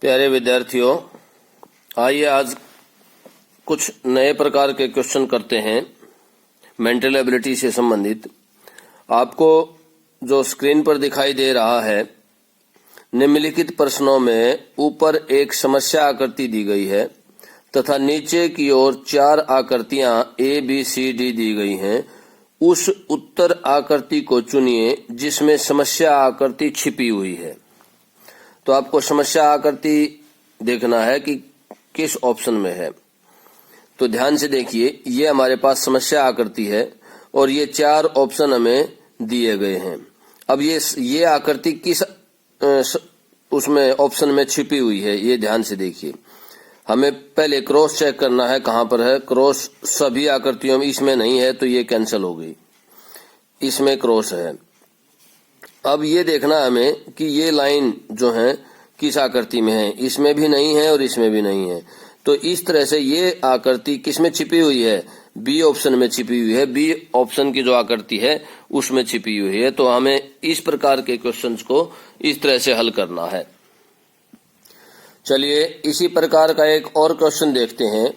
प्यारे विद्यार्थियों, आइए आज कुछ नए प्रकार के क्वेश्चन करते हैं मेंटल एबिलिटी से संबंधित। आपको जो स्क्रीन पर दिखाई दे रहा है, निम्नलिखित प्रश्नों में ऊपर एक समस्या आकृति दी गई है तथा नीचे की ओर 4 आकृतियां ए बी सी डी दी गई हैं। उस उत्तर आकृति को चुनिए जिसमें समस्या आकृति छिपी हुई है। तो आपको समस्या आकृति देखना है कि किस ऑप्शन में है। तो ध्यान से देखिए, ये हमारे पास समस्या आकृति है और ये 4 ऑप्शन हमें दिए गए हैं। अब ये आकृति किस उसमें ऑप्शन में छिपी हुई है, ये ध्यान से देखिए। हमें पहले क्रॉस चेक करना है कहाँ पर है। क्रॉस सभी आकृतियों में, इसमें नहीं है तो ये कैंसिल हो गई, इसमें क्रॉस है। अब ये देखना हमें कि ये लाइन जो है किस आकृति में है, इसमें भी नहीं है और इसमें भी नहीं है। तो इस तरह से ये आकृति किसमें छिपी हुई है? बी ऑप्शन में छिपी हुई है। बी ऑप्शन की जो आकृति है उसमें छिपी हुई है। तो हमें इस प्रकार के क्वेश्चंस को इस तरह से हल करना है। चलिए इसी प्रकार का एक और क्वेश्चन देखते हैं।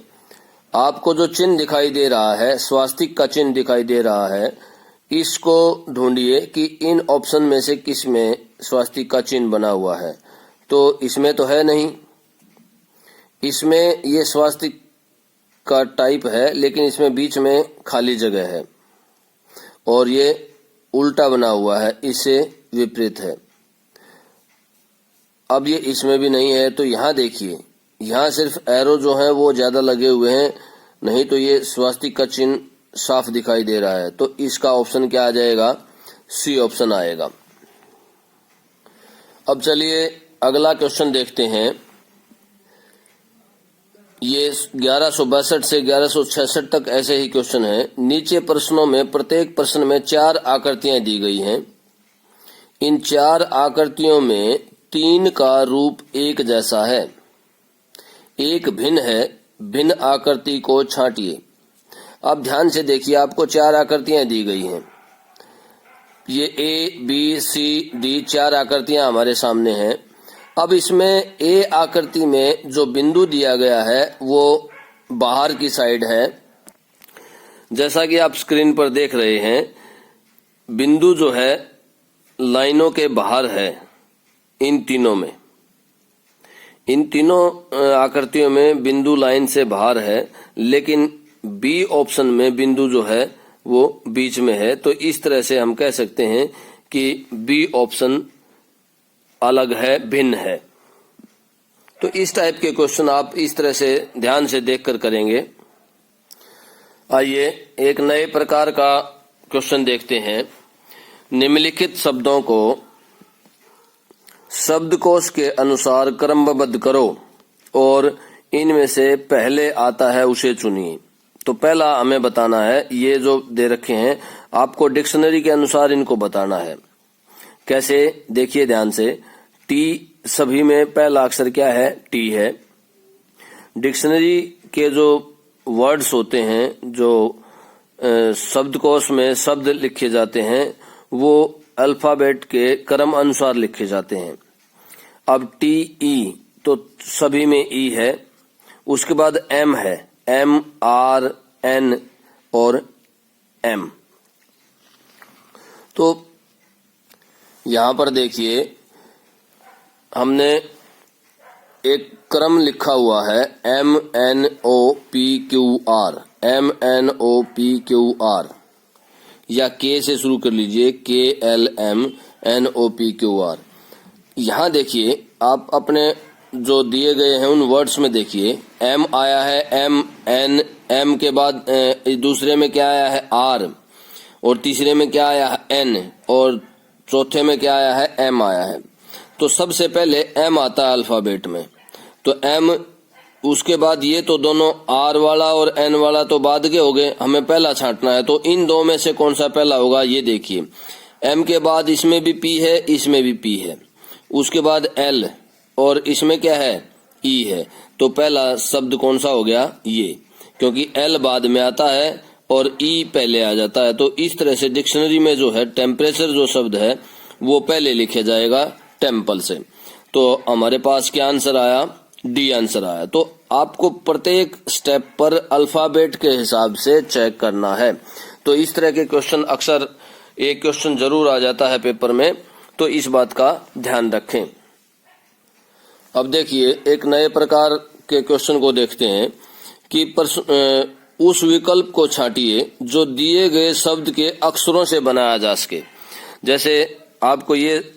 आपको जो चिन्ह दिखाई दे रहा है, स्वास्तिक का चिन्ह दिखाई दे रहा है, इसको ढूंढिए कि इन ऑप्शन में से किस में स्वास्तिक का चिन्ह बना हुआ है। तो इसमें तो है नहीं, इसमें ये स्वास्तिक का टाइप है लेकिन इसमें बीच में खाली जगह है और ये उल्टा बना हुआ है, इससे विपरीत है। अब ये इसमें भी नहीं है। तो यहाँ देखिए, यहाँ सिर्फ एरो जो है वो ज्यादा लगे हुए हैं, नहीं तो ये स्वास्तिक का चिन्ह साफ दिखाई दे रहा है। तो इसका ऑप्शन क्या आ जाएगा? सी ऑप्शन आएगा। अब चलिए अगला क्वेश्चन देखते हैं। ये 1162 से 1166 तक ऐसे ही क्वेश्चन है। नीचे प्रश्नों में प्रत्येक प्रश्न में 4 आकृतियां दी गई हैं। इन 4 आकृतियों में 3 का रूप एक जैसा है, एक भिन्न है। भिन्न आकृति को छांटिए। अब ध्यान से देखिए, आपको 4 आकृतियां दी गई हैं। ये ए बी सी डी 4 आकृतियां हमारे सामने हैं। अब इसमें ए आकृति में जो बिंदु दिया गया है वो बाहर की साइड है। जैसा कि आप स्क्रीन पर देख रहे हैं, बिंदु जो है लाइनों के बाहर है। इन तीनों में, इन तीनों आकृतियों में बिंदु लाइन से बाहर है, लेकिन बी ऑप्शन में बिंदु जो है वो बीच में है। तो इस तरह से हम कह सकते हैं कि बी ऑप्शन अलग है, भिन्न है। तो इस टाइप के क्वेश्चन आप इस तरह से ध्यान से देखकर करेंगे। आइए एक नए प्रकार का क्वेश्चन देखते हैं। निम्नलिखित शब्दों को शब्दकोश के अनुसार क्रमबद्ध करो और इनमें से पहले आता है उसे चुनिए। तो पहला हमें बताना है, ये जो दे रखे हैं आपको डिक्शनरी के अनुसार इनको बताना है। कैसे? देखिए ध्यान से। टी सभी में पहला अक्षर क्या है? टी है। डिक्शनरी के जो वर्ड्स होते हैं, जो शब्दकोश में शब्द लिखे जाते हैं, वो अल्फाबेट के क्रम अनुसार लिखे जाते हैं। अब टी ई तो सभी में ई है। उसके बाद एम है, एम आर एन और एम। तो यहां पर देखिए, हमने एक क्रम लिखा हुआ है, M N O P Q R, M N O P Q R, या के से शुरू कर लीजिए, K L M N O P Q R. यहां देखिए, आप अपने जो दिए गए हैं उन वर्ड्स में देखिए, एम आया है, एम एन, एम के बाद दूसरे में क्या आया है? आर, और तीसरे में क्या आया है? एन, और चौथे में क्या आया है? एम आया है। तो सबसे पहले एम आता है अल्फाबेट में। तो एम, उसके बाद ये तो दोनों आर वाला और एन वाला तो बाद के हो गए, हमें पहला छांटना है। तो इन दो में से कौन सा पहला होगा? ये देखिए, एम के बाद इसमें भी पी है, इसमें भी पी है। उसके बाद एल, और इसमें क्या है? ई है। तो पहला शब्द कौन सा हो गया? ये, क्योंकि एल बाद में आता है और ई पहले आ जाता है। तो इस तरह से डिक्शनरी में जो है टेम्परेचर जो शब्द है वो पहले लिखे जाएगा टेम्पल से। तो हमारे पास क्या आंसर आया, डी आंसर आया। तो आपको प्रत्येक स्टेप पर अल्फाबेट के हिसाब से चेक करना है। तो इस तरह के क्वेश्चन अक्सर एक क्वेश्चन जरूर आ जाता है पेपर में, तो इस बात का ध्यान रखें। अब देखिए एक नए प्रकार के क्वेश्चन को देखते हैं कि उस विकल्प को छांटिए जो दिए गए शब्द के अक्षरों से बनाया जा सके। जैसे आपको ये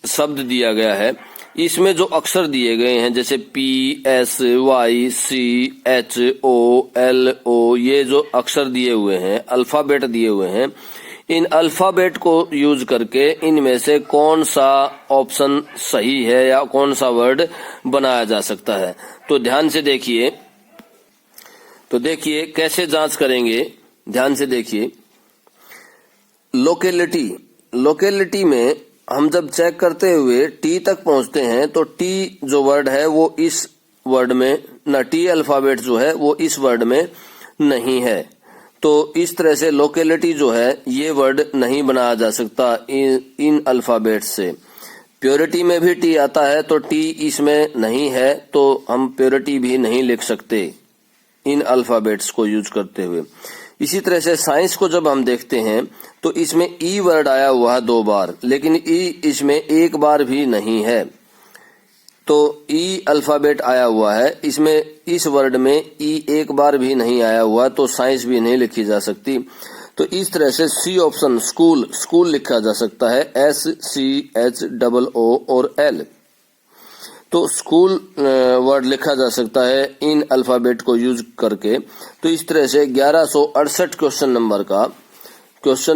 शब्द दिया गया है, इसमें जो अक्षर दिए गए हैं जैसे P, S, Y, C, H, O, L, O, ये जो अक्षर दिए हुए हैं, अल्फाबेट दिए हुए हैं, इन अल्फाबेट को यूज करके इनमें से कौन सा ऑप्शन सही है या कौन सा वर्ड बनाया जा सकता है। तो ध्यान से देखिए, कैसे जांच करेंगे, ध्यान से देखिए। लोकेलिटी में हम जब चेक करते हुए टी तक पहुंचते हैं तो टी जो वर्ड है वो इस वर्ड में ना, टी अल्फाबेट जो है वो इस वर्ड में नहीं है। तो इस तरह से लोकेलिटी जो है ये वर्ड नहीं बनाया जा सकता इन अल्फाबेट से। प्योरिटी में भी टी आता है तो टी इसमें नहीं है, तो हम प्योरिटी भी नहीं लिख सकते इन अल्फाबेट्स को यूज करते हुए। इसी तरह से साइंस को जब हम देखते हैं तो इसमें ई वर्ड आया हुआ है 2 बार, लेकिन ई इसमें 1 बार भी नहीं है। तो ई अल्फाबेट आया हुआ है, इसमें इस वर्ड में ई 1 बार भी नहीं आया हुआ, तो साइंस भी नहीं लिखी जा सकती। तो इस तरह से सी ऑप्शन स्कूल लिखा जा सकता है, SCHOO और L। तो स्कूल वर्ड लिखा जा सकता है इन अल्फाबेट को यूज करके। तो इस तरह से 1168 क्वेश्चन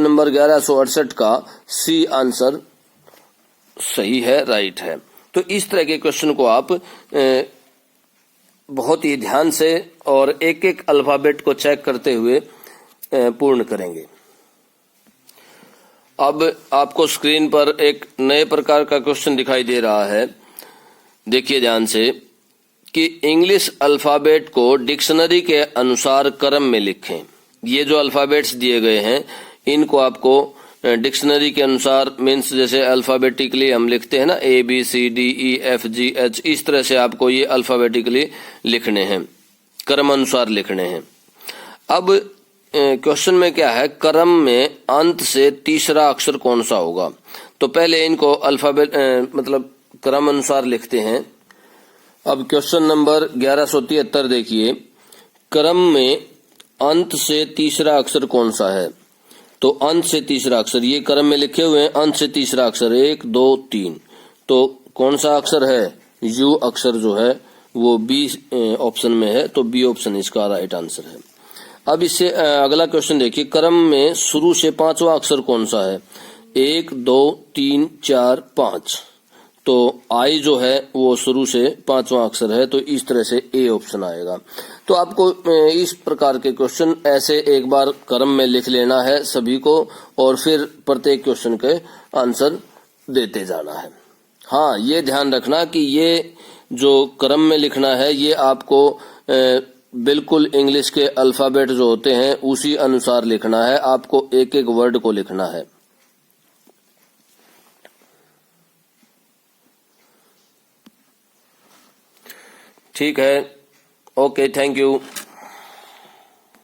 नंबर 1168 का सी आंसर सही है, राइट है। तो इस तरह के क्वेश्चन को आप बहुत ही ध्यान से और एक एक अल्फाबेट को चेक करते हुए पूर्ण करेंगे। अब आपको स्क्रीन पर एक नए प्रकार का क्वेश्चन दिखाई दे रहा है, देखिए ध्यान से, कि इंग्लिश अल्फाबेट को डिक्शनरी के अनुसार क्रम में लिखें। ये जो अल्फाबेट्स दिए गए हैं इनको आपको डिक्शनरी के अनुसार, मीन्स जैसे अल्फाबेटिकली हम लिखते हैं ना ABCDEFGH, इस तरह से आपको ये अल्फाबेटिकली लिखने हैं, क्रम अनुसार लिखने हैं। अब क्वेश्चन में क्या है, क्रम में अंत से तीसरा अक्षर कौन सा होगा। तो पहले इनको अल्फाबेट मतलब क्रम अनुसार लिखते हैं। अब क्वेश्चन नंबर 1173 देखिए, क्रम में अंत से तीसरा अक्षर कौन सा है। तो अंत से तीसरा अक्षर, ये क्रम में लिखे हुए हैं, अंत से तीसरा अक्षर 1 2 3, तो कौन सा अक्षर है, यू अक्षर जो है वो बी ऑप्शन में है, तो बी ऑप्शन इसका राइट आंसर है। अब इससे अगला क्वेश्चन देखिए, क्रम में शुरू से 5वां अक्षर कौन सा है, 1 2 3 4 5, तो आई जो है वो शुरू से 5वां अक्षर है, तो इस तरह से ए ऑप्शन आएगा। तो आपको इस प्रकार के क्वेश्चन ऐसे एक बार क्रम में लिख लेना है सभी को, और फिर प्रत्येक क्वेश्चन के आंसर देते जाना है। हाँ, ये ध्यान रखना कि ये जो क्रम में लिखना है ये आपको बिल्कुल इंग्लिश के अल्फाबेट जो होते हैं उसी अनुसार लिखना है, आपको एक एक वर्ड को लिखना है। ठीक है, ओके, थैंक यू।